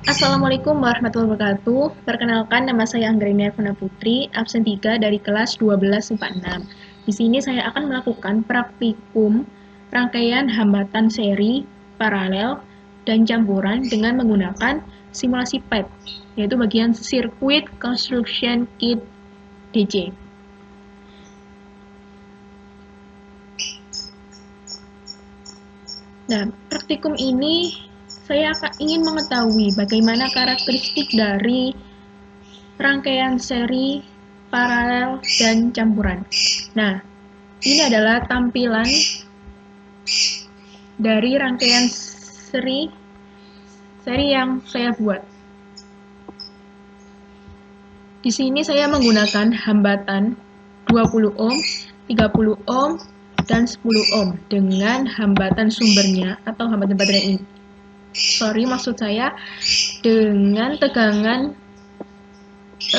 Assalamualaikum warahmatullahi wabarakatuh. Perkenalkan, nama saya Anggreni Evana Putri, absen 3 dari kelas 12 IPA 6. Di sini saya akan melakukan praktikum rangkaian hambatan seri, paralel, dan campuran dengan menggunakan simulasi PET, yaitu bagian Circuit Construction Kit DC. Nah, praktikum ini saya ingin mengetahui bagaimana karakteristik dari rangkaian seri, paralel, dan campuran. Nah, ini adalah tampilan dari rangkaian seri yang saya buat. Di sini saya menggunakan hambatan 20 ohm, 30 ohm, dan 10 ohm dengan hambatan sumbernya atau hambatan baterai ini. Maksud saya dengan tegangan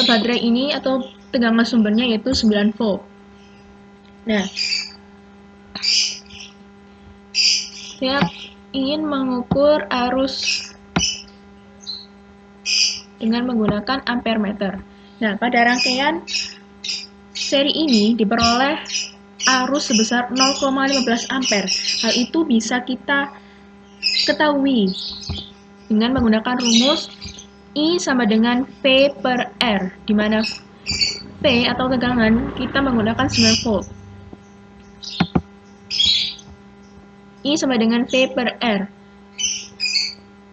baterai ini atau tegangan sumbernya yaitu 9 volt. Nah, saya ingin mengukur arus dengan menggunakan ampere meter. Nah, pada rangkaian seri ini diperoleh arus sebesar 0,15 ampere. Hal itu bisa kita ketahui dengan menggunakan rumus I sama dengan V per R, di mana V atau tegangan kita menggunakan 9 volt. I sama dengan V per R.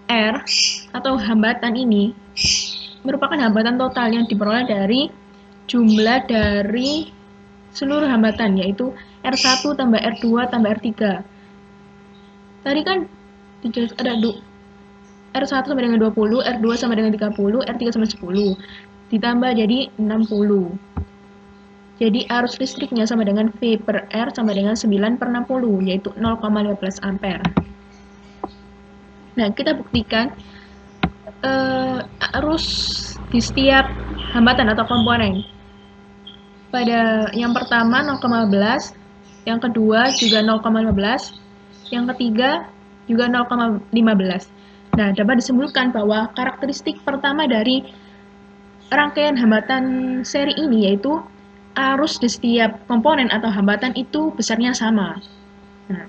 R atau hambatan ini merupakan hambatan total yang diperoleh dari jumlah dari seluruh hambatan, yaitu R1 tambah R2 tambah R3. Tadi kan ada R1 sama dengan 20, R2 sama dengan 30, R3 sama 10. Ditambah jadi 60. Jadi arus listriknya sama dengan V per R sama dengan 9 per 60, yaitu 0,15 ampere. Nah, kita buktikan arus di setiap hambatan atau komponen. Pada yang pertama 0,15, yang kedua juga 0,15, yang ketiga juga 0,15. Nah, dapat disimpulkan bahwa karakteristik pertama dari rangkaian hambatan seri ini yaitu arus di setiap komponen atau hambatan itu besarnya sama. Nah,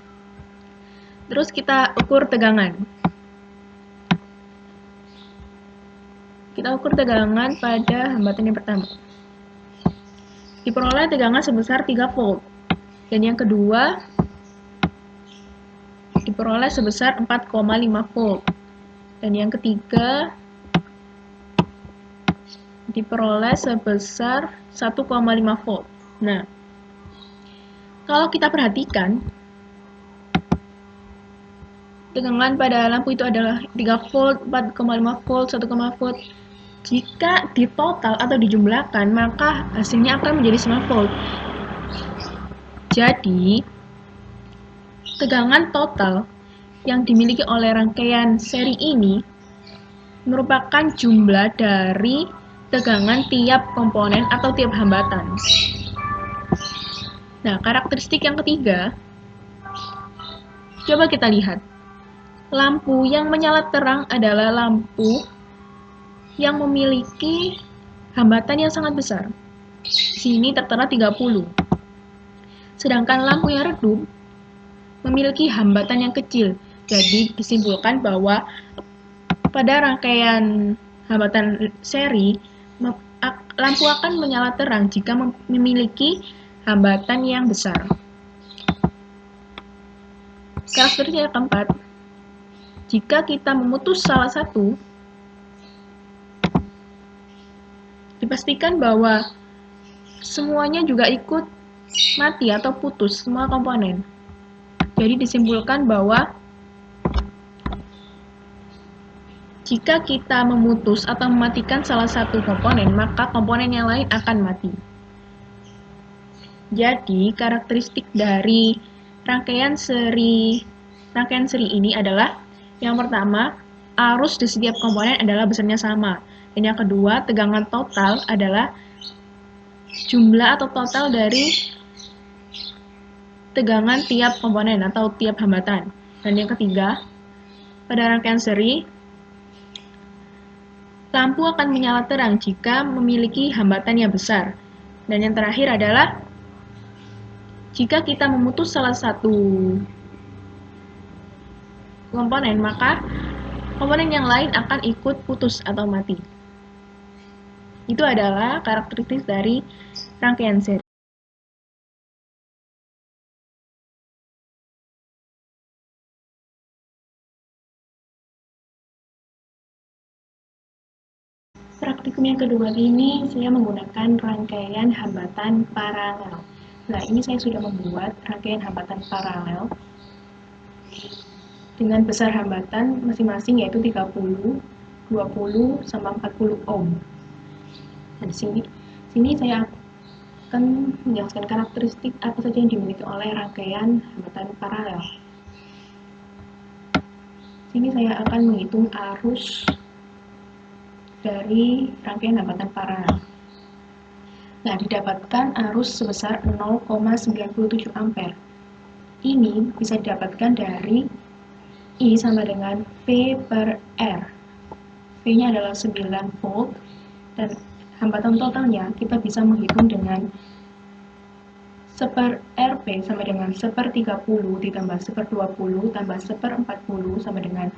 terus kita ukur tegangan. Kita ukur tegangan pada hambatan yang pertama. Diperoleh tegangan sebesar 3 volt. Dan yang kedua diperoleh sebesar 4,5 volt. Dan yang ketiga diperoleh sebesar 1,5 volt. Nah, kalau kita perhatikan, tegangan pada lampu itu adalah 3 volt, 4,5 volt, 1,5 volt. Jika ditotal atau dijumlahkan, maka hasilnya akan menjadi 9 volt. Jadi, tegangan total yang dimiliki oleh rangkaian seri ini merupakan jumlah dari tegangan tiap komponen atau tiap hambatan. Nah, karakteristik yang ketiga, coba kita lihat. Lampu yang menyala terang adalah lampu yang memiliki hambatan yang sangat besar. Di sini tertera 30. Sedangkan lampu yang redup memiliki hambatan yang kecil. Jadi disimpulkan bahwa pada rangkaian hambatan seri, lampu akan menyala terang jika memiliki hambatan yang besar. Karakteristik yang keempat, jika kita memutus salah satu, dipastikan bahwa semuanya juga ikut mati atau putus, semua komponen. Jadi disimpulkan bahwa jika kita memutus atau mematikan salah satu komponen, maka komponen yang lain akan mati. Jadi, karakteristik dari rangkaian seri ini adalah yang pertama, arus di setiap komponen adalah besarnya sama. Dan yang kedua, tegangan total adalah jumlah atau total dari tegangan tiap komponen atau tiap hambatan. Dan yang ketiga, pada rangkaian seri, Lampu akan menyala terang jika memiliki hambatan yang besar. Dan yang terakhir adalah jika kita memutus salah satu komponen, maka komponen yang lain akan ikut putus atau mati. Itu adalah karakteristik dari rangkaian seri. Praktikum yang kedua ini saya menggunakan rangkaian hambatan paralel. Nah, ini saya sudah membuat rangkaian hambatan paralel dengan besar hambatan masing-masing yaitu 30, 20, sama 40 ohm. Nah, di sini saya akan menjelaskan karakteristik apa saja yang dimiliki oleh rangkaian hambatan paralel. Sini saya akan menghitung arus dari rangkaian hambatan paralel. Nah, didapatkan arus sebesar 0,97 ampere. Ini bisa didapatkan dari I sama dengan V per R. V-nya adalah 9 volt, dan hambatan totalnya kita bisa menghitung dengan 1 RP sama dengan 1/30 ditambah 1/20 tambah 1/40 sama dengan,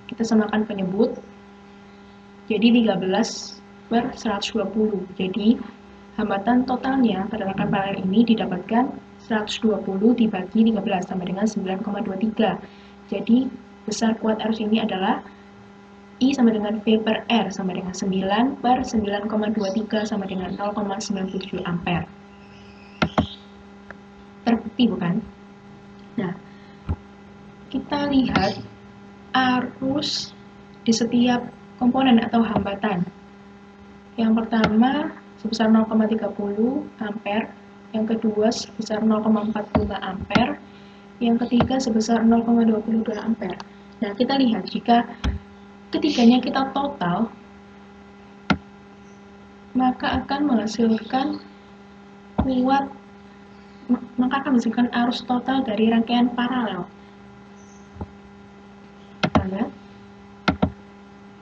kita samakan penyebut, jadi 13/120. Jadi hambatan totalnya pada rangkaian paralel ini didapatkan 120 dibagi 13 sama dengan 9,23. Jadi besar kuat arus ini adalah I sama dengan V per R sama dengan 9/9,23 sama dengan 0,97 ampere. Terbukti bukan? Nah, kita lihat arus di setiap komponen atau hambatan. Yang pertama sebesar 0,30 ampere, yang kedua sebesar 0,45 ampere, yang ketiga sebesar 0,22 ampere. Nah, kita lihat jika ketiganya kita total, maka akan menghasilkan arus total dari rangkaian paralel.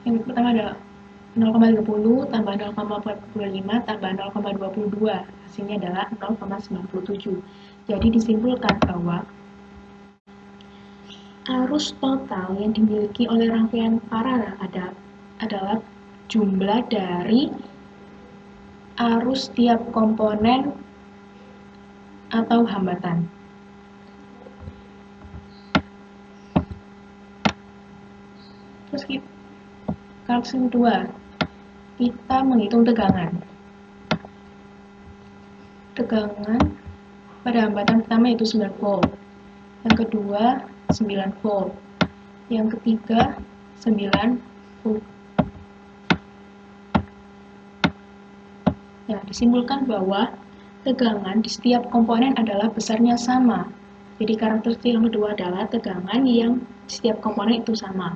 Yang pertama adalah 0,30 tambah 0,45 tambah 0,22, hasilnya adalah 0,97. Jadi disimpulkan bahwa arus total yang dimiliki oleh rangkaian paralel adalah jumlah dari arus tiap komponen atau hambatan. Terus karakteristik kedua, kita menghitung tegangan. Tegangan pada hambatan pertama yaitu 9 volt, yang kedua 9 volt, yang ketiga 9 volt. Nah, disimpulkan bahwa tegangan di setiap komponen adalah besarnya sama. Jadi karakteristik yang kedua adalah tegangan yang di setiap komponen itu sama.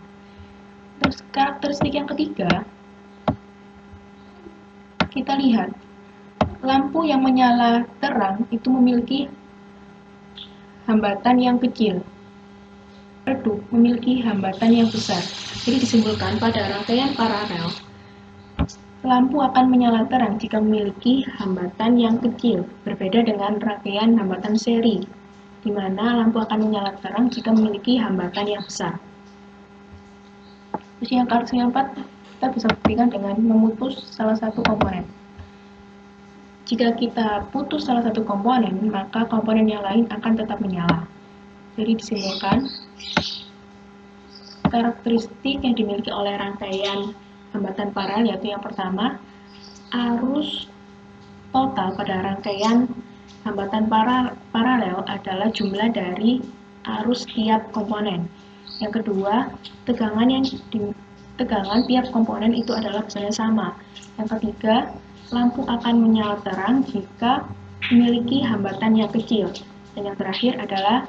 Terus karakteristik yang ketiga, kita lihat lampu yang menyala terang itu memiliki hambatan yang kecil, redup memiliki hambatan yang besar. Jadi disimpulkan pada rangkaian paralel, lampu akan menyala terang jika memiliki hambatan yang kecil, berbeda dengan rangkaian hambatan seri, di mana lampu akan menyala terang jika memiliki hambatan yang besar. Terus yang karakteristik yang keempat, kita bisa buktikan dengan memutus salah satu komponen. Jika kita putus salah satu komponen, maka komponen yang lain akan tetap menyala. Jadi disimpulkan, karakteristik yang dimiliki oleh rangkaian hambatan paralel yaitu yang pertama, arus total pada rangkaian hambatan paralel adalah jumlah dari arus tiap komponen. Yang kedua, tegangan tiap komponen itu adalah besarnya sama. Yang ketiga, lampu akan menyala terang jika memiliki hambatan yang kecil. Dan yang terakhir adalah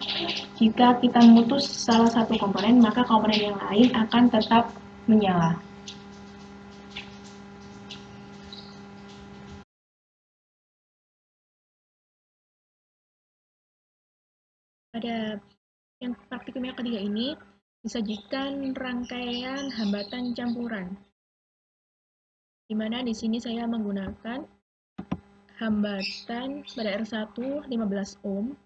jika kita memutus salah satu komponen, maka komponen yang lain akan tetap menyala. Pada yang praktikum yang ketiga ini, disajikan rangkaian hambatan campuran. di mana di sini saya menggunakan hambatan pada R1 15 ohm,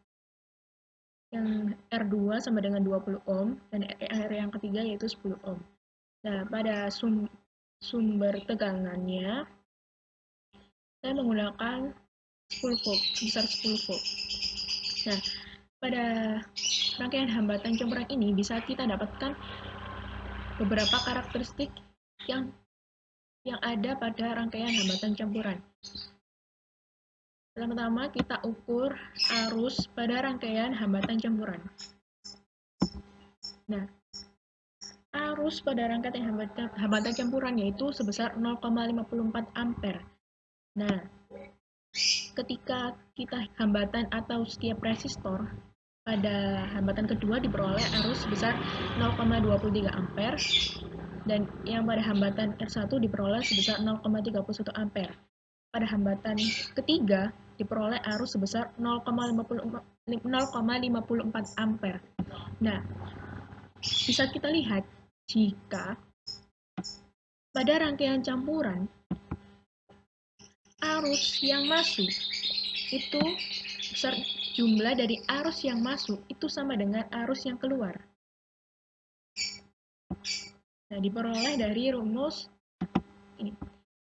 yang R2 sama dengan 20 ohm, dan R yang ketiga yaitu 10 ohm. Nah, pada sumber tegangannya, saya menggunakan 10 volt, sebesar 10 volt. Nah, pada rangkaian hambatan campuran ini bisa kita dapatkan beberapa karakteristik yang ada pada rangkaian hambatan campuran. Pertama-tama kita ukur arus pada rangkaian hambatan campuran. Nah, arus pada rangkaian hambatan campuran yaitu sebesar 0,54 ampere. Nah, ketika kita hambatan atau setiap resistor pada hambatan kedua diperoleh arus sebesar 0,23 ampere dan yang pada hambatan R1 diperoleh sebesar 0,31 ampere. Pada hambatan ketiga diperoleh arus sebesar 0,54 ampere. Nah, bisa kita lihat jika pada rangkaian campuran arus yang masuk itu besar, jumlah dari arus yang masuk itu sama dengan arus yang keluar. Nah, diperoleh dari rumus ini.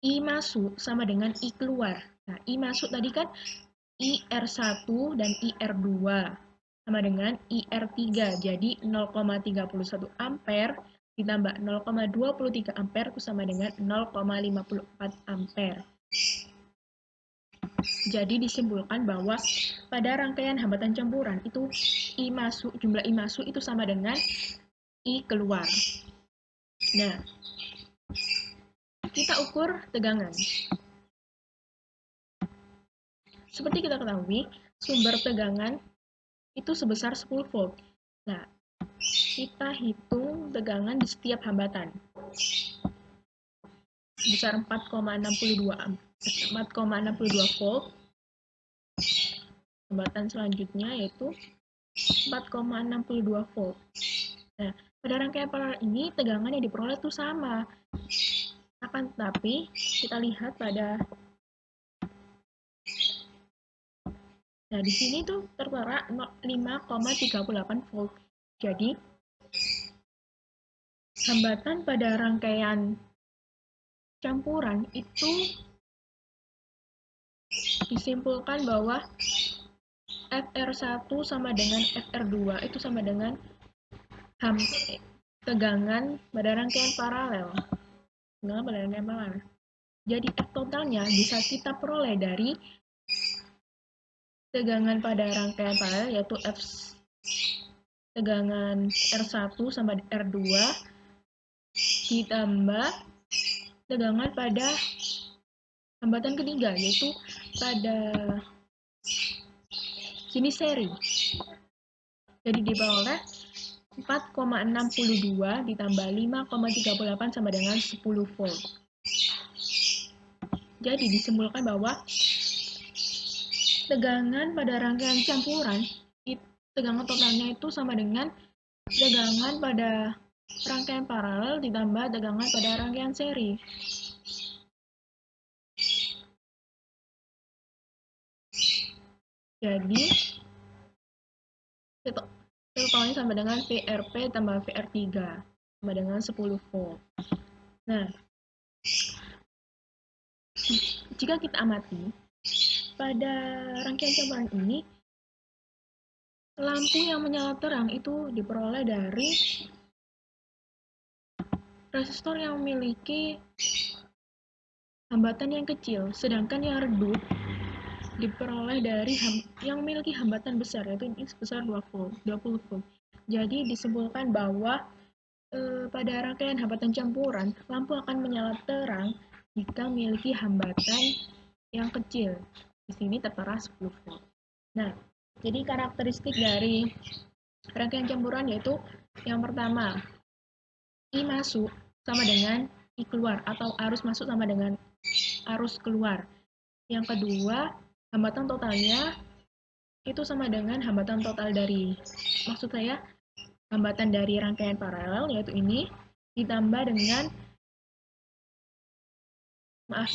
I masuk sama dengan I keluar. Nah, I masuk tadi kan IR1 dan IR2 sama dengan IR3. Jadi 0,31 ampere ditambah 0,23 ampere itu sama dengan 0,54 ampere. Jadi disimpulkan bahwa pada rangkaian hambatan campuran itu I masuk, jumlah I masuk itu sama dengan I keluar. Nah, kita ukur tegangan. Seperti kita ketahui, sumber tegangan itu sebesar 10 volt. Nah, kita hitung tegangan di setiap hambatan. Sebesar 4,62 volt. Hambatan selanjutnya yaitu 4,62 volt. Nah, pada rangkaian paralel ini tegangan yang diperoleh itu sama. Akan tetapi kita lihat pada di sini tuh tertera 5,38 volt. Jadi hambatan pada rangkaian campuran itu disimpulkan bahwa FR1 sama dengan FR2 itu sama dengan tegangan pada rangkaian paralel. Jadi F totalnya bisa kita peroleh dari tegangan pada rangkaian paralel yaitu F tegangan R1 sama R2 ditambah tegangan pada hambatan ketiga yaitu pada jenis seri. Jadi diperoleh 4,62 ditambah 5,38 sama dengan 10 volt. Jadi disimpulkan bahwa tegangan pada rangkaian campuran, tegangan totalnya itu sama dengan tegangan pada rangkaian paralel ditambah tegangan pada rangkaian seri. Jadi totalnya sama dengan VRP tambah VR3 sama dengan 10 volt. Nah, jika kita amati pada rangkaian campuran ini lampu yang menyala terang itu diperoleh dari resistor yang memiliki hambatan yang kecil, sedangkan yang redup diperoleh dari yang memiliki hambatan besar, yaitu ini sebesar 20 volt. Jadi disimpulkan bahwa pada rangkaian hambatan campuran, lampu akan menyala terang jika memiliki hambatan yang kecil. Di sini tertera 10 volt. Nah, jadi karakteristik dari rangkaian campuran yaitu yang pertama, I masuk sama dengan I keluar atau arus masuk sama dengan arus keluar. Yang kedua, hambatan totalnya itu sama dengan hambatan total dari, maksud saya, hambatan dari rangkaian paralel, yaitu ini, ditambah dengan Maaf.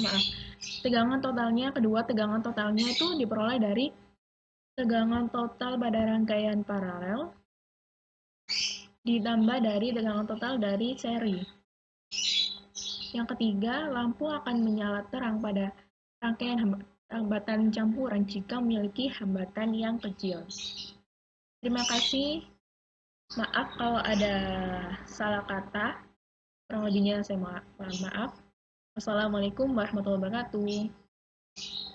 Tegangan totalnya, tegangan totalnya itu diperoleh dari tegangan total pada rangkaian paralel ditambah dari tegangan total dari seri. Yang ketiga, lampu akan menyala terang pada rangkaian hambatan campuran jika memiliki hambatan yang kecil. Terima kasih. Maaf kalau ada salah kata. Kurang lebihnya saya mohon maaf. Wassalamualaikum warahmatullahi wabarakatuh.